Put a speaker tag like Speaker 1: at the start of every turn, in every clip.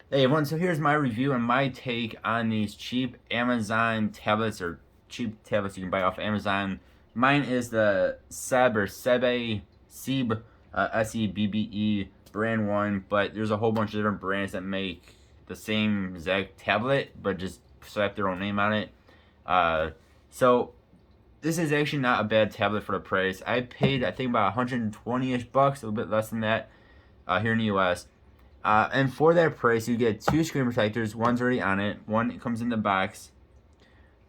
Speaker 1: Hey everyone, so here's my review and my take on these cheap Amazon tablets or cheap tablets you can buy off Amazon. Mine is the Seb or Sebe, Seb, Sebbe brand one, but there's a whole bunch of different brands that make the same exact tablet, but just slap their own name on it. Uh, so this is actually not a bad tablet for the price. I paid, I think, about 120-ish bucks, a little bit less than that, here in the US. And for that price, you get two screen protectors. One's already on it. One comes in the box.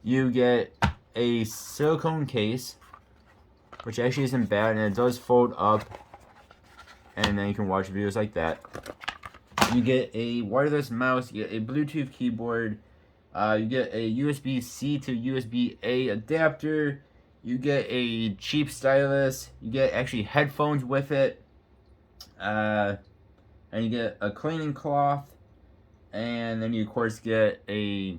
Speaker 1: You get a silicone case, which actually isn't bad, and it does fold up. And then you can watch videos like that. You get a wireless mouse. You get a Bluetooth keyboard. You get a USB-C to USB-A adapter. You get a cheap stylus. You get actually headphones with it. And you get a cleaning cloth, and then you of course get a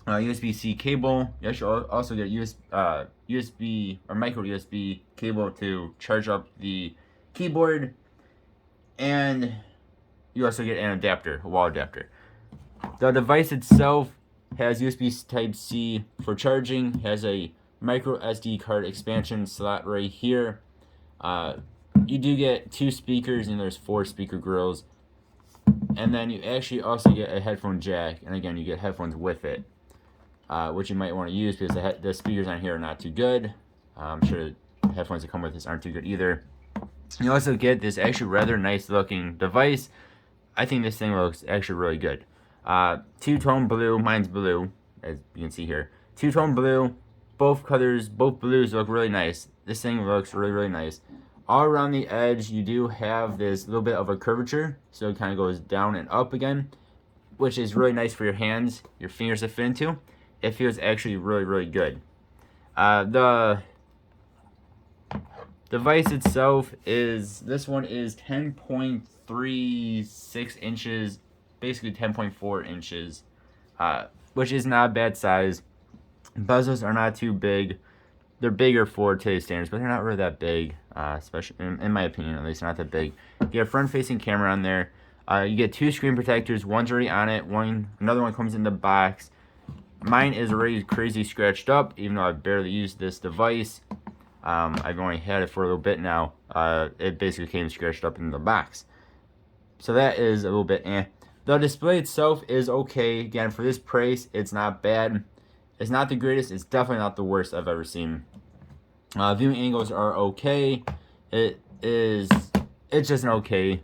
Speaker 1: USB-C cable. You actually also get USB or micro USB cable to charge up the keyboard, and you also get an adapter, a wall adapter. The device itself has USB Type-C for charging, has a micro SD card expansion slot right here. You do get two speakers, and there's 4 speaker grills. And then you actually also get a headphone jack, and again, you get headphones with it, which you might want to use because the speakers on here are not too good. I'm sure the headphones that come with this aren't too good either. You also get this actually rather nice looking device. I think this thing looks actually really good. Two-tone blue, mine's blue, as you can see here. Two-tone blue, both colors, both blues look really nice. This thing looks really, really nice. All around the edge, you do have this little bit of a curvature, so it kind of goes down and up again, which is really nice for your hands, your fingers to fit into. It feels actually really, really good. The device itself this one is 10.36 inches, basically 10.4 inches, which is not a bad size. Bezels are not too big. They're bigger for today's standards, but they're not really that big, especially in my opinion, at least not that big. You get a front-facing camera on there. You get 2 screen protectors. One's already on it. Another one comes in the box. Mine is already crazy scratched up, even though I've barely used this device. I've only had it for a little bit now. It basically came scratched up in the box. So that is a little bit eh. The display itself is okay. Again, for this price, it's not bad. It's not the greatest. It's definitely not the worst I've ever seen. Viewing angles are okay. It's just an okay.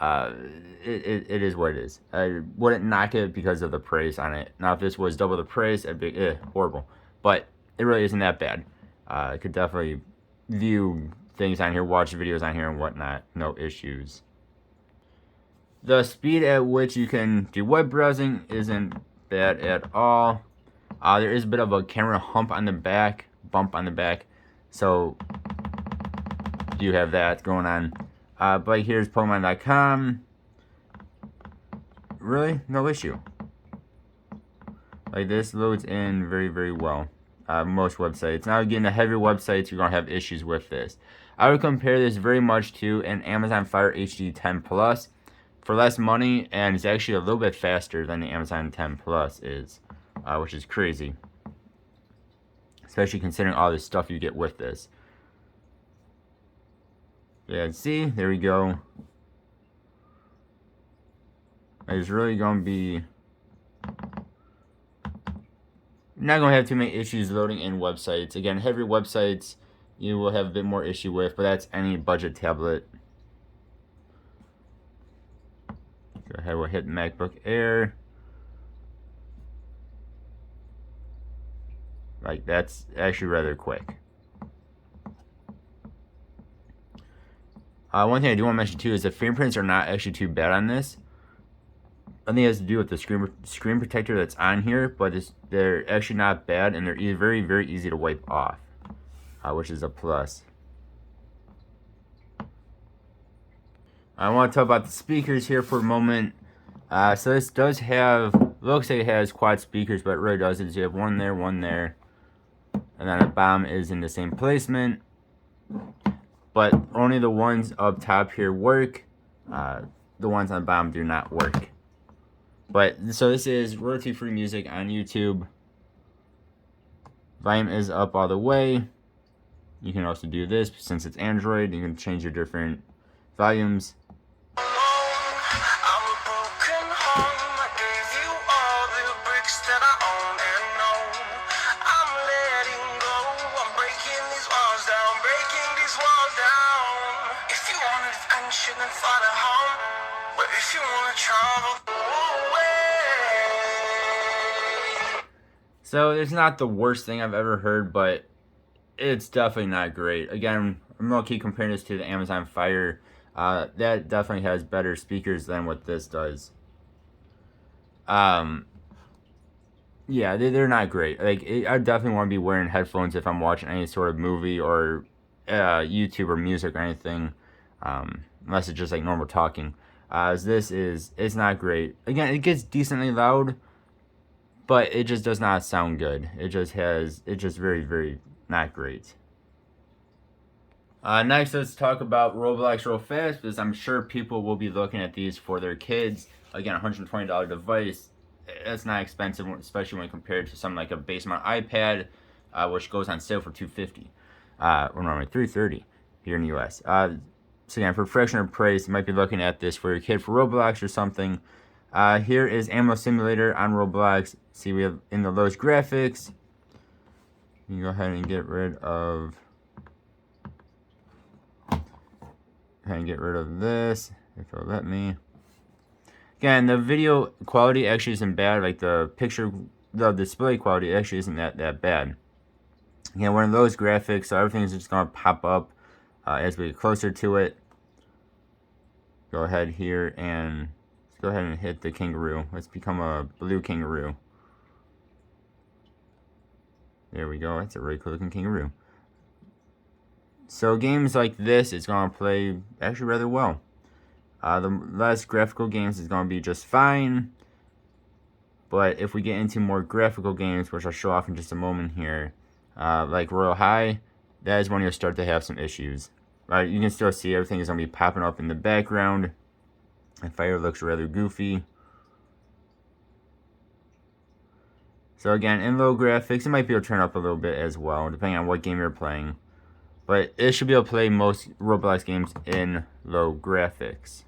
Speaker 1: It is what it is. I wouldn't knock it because of the price on it. Now, if this was double the price, it'd be horrible. But it really isn't that bad. I could definitely view things on here, watch videos on here and whatnot. No issues. The speed at which you can do web browsing isn't bad at all. There is a bit of a camera bump on the back, so you have that going on. But here's Pokemon.com. Really, no issue. Like, this loads in very, very well. Most websites. Now, getting the heavier websites, you're gonna have issues with this. I would compare this very much to an Amazon Fire HD 10 Plus for less money, and it's actually a little bit faster than the Amazon 10 Plus is. Which is crazy, especially considering all the stuff you get with this. Yeah, see, there we go. It's really gonna be not gonna have too many issues loading in websites. Again, heavier websites you will have a bit more issue with, but that's any budget tablet. Go ahead, we'll hit MacBook Air. Like, that's actually rather quick. One thing I do want to mention too is the fingerprints are not actually too bad on this. I think it has to do with the screen protector that's on here, but they're actually not bad, and they're very, very easy to wipe off, which is a plus. I want to talk about the speakers here for a moment. So this does have, looks like it has quad speakers, but it really doesn't. You have one there, and then the bottom is in the same placement, but only the ones up top here work. The ones on the bottom do not work. But so this is royalty-free music on YouTube. Volume is up all the way. You can also do this since it's Android. You can change your different volumes. So it's not the worst thing I've ever heard, but it's definitely not great. Again, I'm gonna keep comparing this to the Amazon Fire. That definitely has better speakers than what this does. Yeah, they're not great. Like, I definitely want to be wearing headphones if I'm watching any sort of movie or YouTube or music or anything, unless it's just like normal talking. It's not great. Again, it gets decently loud, but it just does not sound good. It's just very, very not great. Next, let's talk about Roblox real fast, because I'm sure people will be looking at these for their kids. Again, $120 device. That's not expensive, especially when compared to something like a base mount iPad, which goes on sale for $250, or normally $330 here in the U.S. So again, for a fraction of price, you might be looking at this for your kid for Roblox or something. Here is Ammo Simulator on Roblox. See, we have in the lowest graphics. You can go ahead and get rid of. This if it'll let me. Again, the video quality actually isn't bad. Like the display quality actually isn't that bad. Again, we're in those graphics, so everything's just gonna pop up as we get closer to it. Go ahead here and let's go ahead and hit the kangaroo. Let's become a blue kangaroo. There we go. That's a really cool looking kangaroo. So games like this is gonna play actually rather well. The less graphical games is going to be just fine. But if we get into more graphical games, which I'll show off in just a moment here, like Royal High, that is when you'll start to have some issues. Right, you can still see everything is going to be popping up in the background. The fire looks rather goofy. So again, in low graphics, it might be able to turn up a little bit as well, depending on what game you're playing. But it should be able to play most Roblox games in low graphics.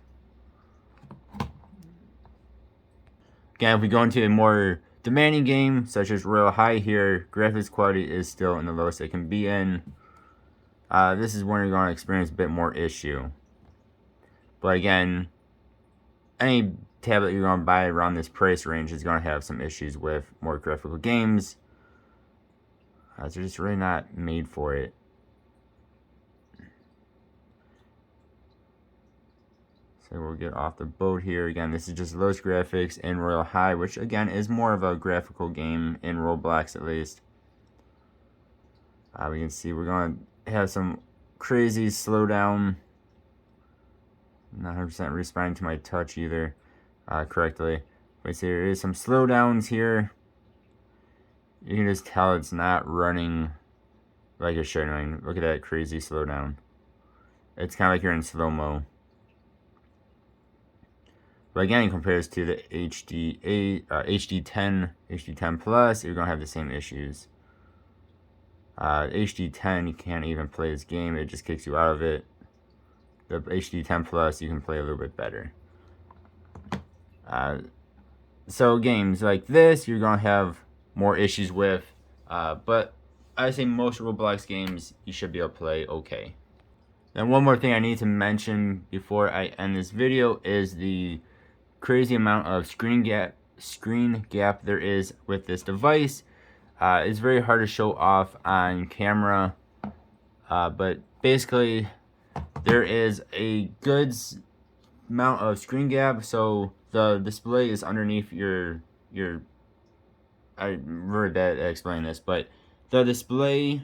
Speaker 1: Again, if we go into a more demanding game, such as Royal High here, graphics quality is still in the lowest it can be in. This is when you're going to experience a bit more issue. But again, any tablet you're going to buy around this price range is going to have some issues with more graphical games. They're just really not made for it. So we'll get off the boat here. Again, this is just lowest graphics in Royal High, which again is more of a graphical game in Roblox at least. We can see we're going to have some crazy slowdown. Not 100% responding to my touch either correctly. But see, there is some slowdowns here. You can just tell it's not running like it should. I mean, look at that crazy slowdown. It's kind of like you're in slow-mo. But again, it compares to the HD10 Plus, you're going to have the same issues. HD10, you can't even play this game. It just kicks you out of it. The HD10 Plus, you can play a little bit better. So games like this, you're going to have more issues with. But I say most Roblox games, you should be able to play okay. Then one more thing I need to mention before I end this video is the crazy amount of screen gap there is with this device. It's very hard to show off on camera, but basically there is a good amount of screen gap. So the display is underneath your I'm very bad at explaining this, but the display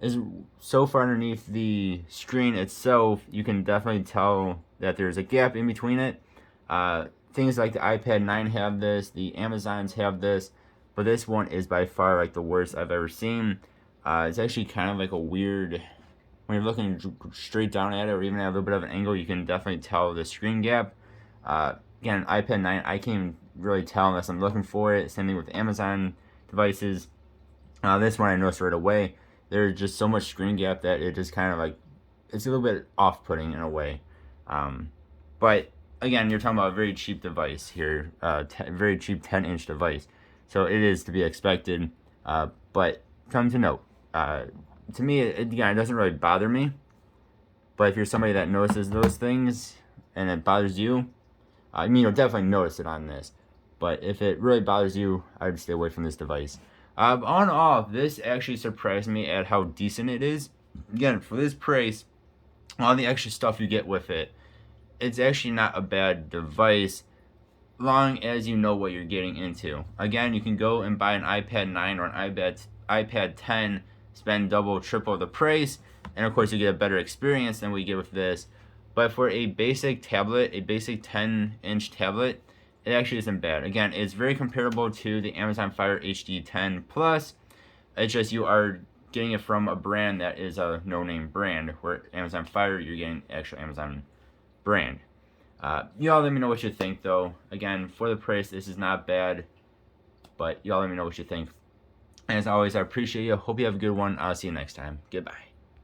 Speaker 1: is so far underneath the screen itself, you can definitely tell that there's a gap in between it. Things like the iPad 9 have this, the Amazons have this, but this one is by far like the worst I've ever seen. It's actually kind of like a weird, when you're looking straight down at it or even at a little bit of an angle, you can definitely tell the screen gap. again, iPad 9, I can't even really tell unless I'm looking for it. Same thing with Amazon devices. This one I noticed right away. There's just so much screen gap that it just kind of like, it's a little bit off-putting in a way. But again, you're talking about a very cheap device here, very cheap 10-inch device. So it is to be expected. But come to note, to me, again, it doesn't really bother me. But if you're somebody that notices those things and it bothers you, I mean, you'll definitely notice it on this. But if it really bothers you, I'd stay away from this device. On and off, this actually surprised me at how decent it is. Again, for this price, all the extra stuff you get with it, it's actually not a bad device, long as you know what you're getting into. Again, you can go and buy an iPad 9 or an iPad 10, spend double, triple the price, and of course you get a better experience than we get with this. But for a basic tablet, a basic 10-inch tablet, it actually isn't bad. Again, it's very comparable to the Amazon Fire HD 10 Plus. It's just you are getting it from a brand that is a no-name brand, where Amazon Fire, you're getting actual Amazon brand. Y'all let me know what you think, though. Again, for the price, this is not bad, but y'all let me know what you think. And as always, I appreciate you. Hope you have a good one. I'll see you next time. Goodbye.